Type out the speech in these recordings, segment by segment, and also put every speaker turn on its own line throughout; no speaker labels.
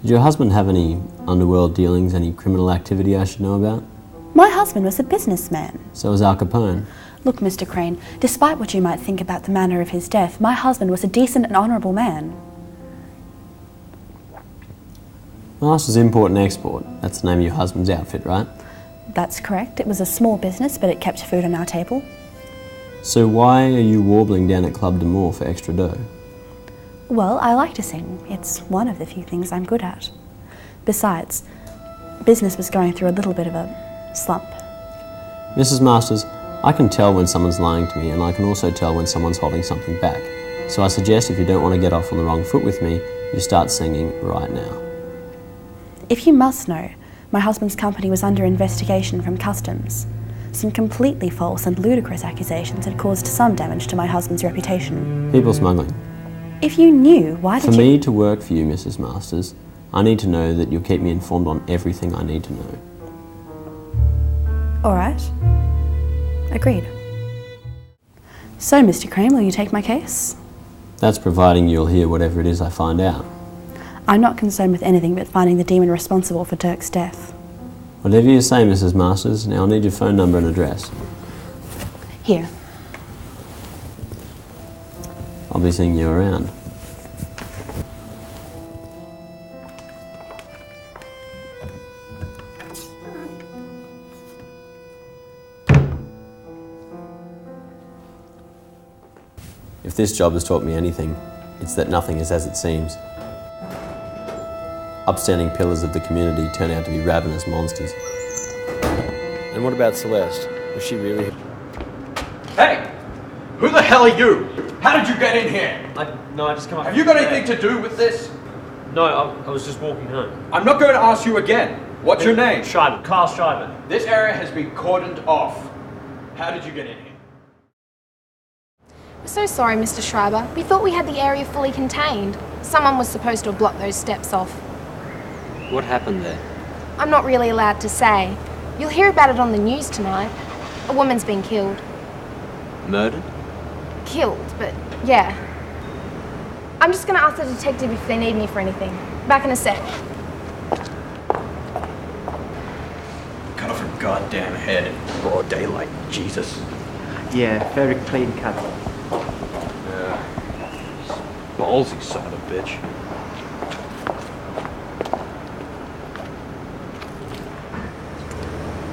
Did your husband have any underworld dealings, any criminal activity I should know about?
My husband was a businessman.
So was Al Capone.
Look, Mr. Crane, despite what you might think about the manner of his death, my husband was a decent and honourable man.
Masters Import and Export. That's the name of your husband's outfit, right?
That's correct. It was a small business, but it kept food on our table.
So why are you warbling down at Club de Moor for extra dough?
Well, I like to sing. It's one of the few things I'm good at. Besides, business was going through a little bit of a slump.
Mrs. Masters, I can tell when someone's lying to me, and I can also tell when someone's holding something back. So I suggest if you don't want to get off on the wrong foot with me, you start singing right now.
If you must know, my husband's company was under investigation from customs. Some completely false and ludicrous accusations had caused some damage to my husband's reputation.
People smuggling.
If you knew, why did you...
For me to work for you, Mrs. Masters, I need to know that you'll keep me informed on everything I need to know.
All right. Agreed. So, Mr. Crane, will you take my case?
That's providing you'll hear whatever it is I find out.
I'm not concerned with anything but finding the demon responsible for Dirk's death.
Whatever you say, Mrs. Masters. Now I'll need your phone number and address.
Here.
I'll be seeing you around. If this job has taught me anything, it's that nothing is as it seems. Upstanding pillars of the community turn out to be ravenous monsters. And what about Celeste? Was she really...
Hey! Who the hell are you? How did you get in here?
I just come up...
Have you got anything to do with this?
No, I was just walking home.
I'm not going to ask you again. What's your name?
Schreiber, Carl Schreiber.
This area has been cordoned off. How did you get in here?
We're so sorry, Mr. Schreiber. We thought we had the area fully contained. Someone was supposed to have blocked those steps off.
What happened there?
I'm not really allowed to say. You'll hear about it on the news tonight. A woman's been killed.
Murdered?
Killed, but yeah. I'm just gonna ask the detective if they need me for anything. Back in a sec.
Cut off her goddamn head in broad daylight. Jesus.
Yeah, very clean cut.
Yeah. Ballsy son of a bitch.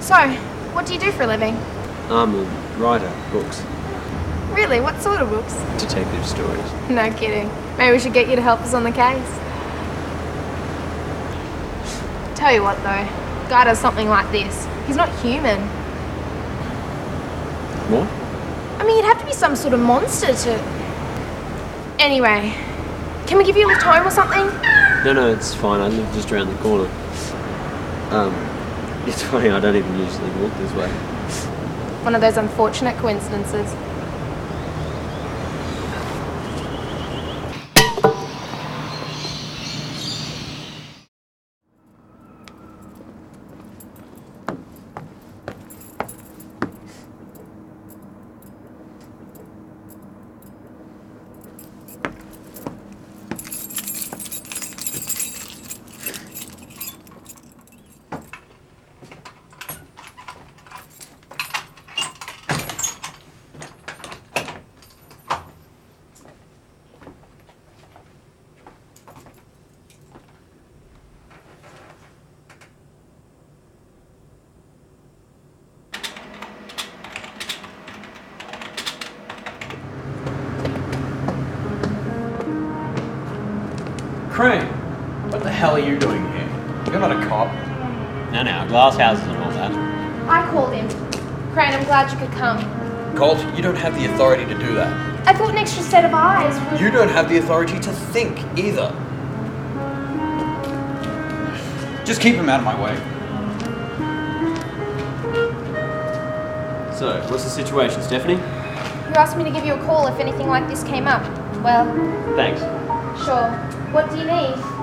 So, what do you do for a living?
I'm a writer, books,
Really, what sort of books?
detective stories.
No kidding. Maybe we should get you to help us on the case. Tell you what though, a guy does something like this. He's not human.
What?
I mean, you'd have to be some sort of monster to... Anyway, can we give you a lift home or something?
No, it's fine. I live just around the corner. It's funny, I don't even usually walk this way.
One of those unfortunate coincidences.
Crane, what the hell are you doing here? You're not a cop.
No, glass houses and all that.
I called him. Crane, I'm glad you could come.
Colt, you don't have the authority to do that.
I thought an extra set of eyes would...
You don't have the authority to think either. Just keep him out of my way.
So, what's the situation, Stephanie?
You asked me to give you a call if anything like this came up. Well,
Thanks.
sure. What do you need?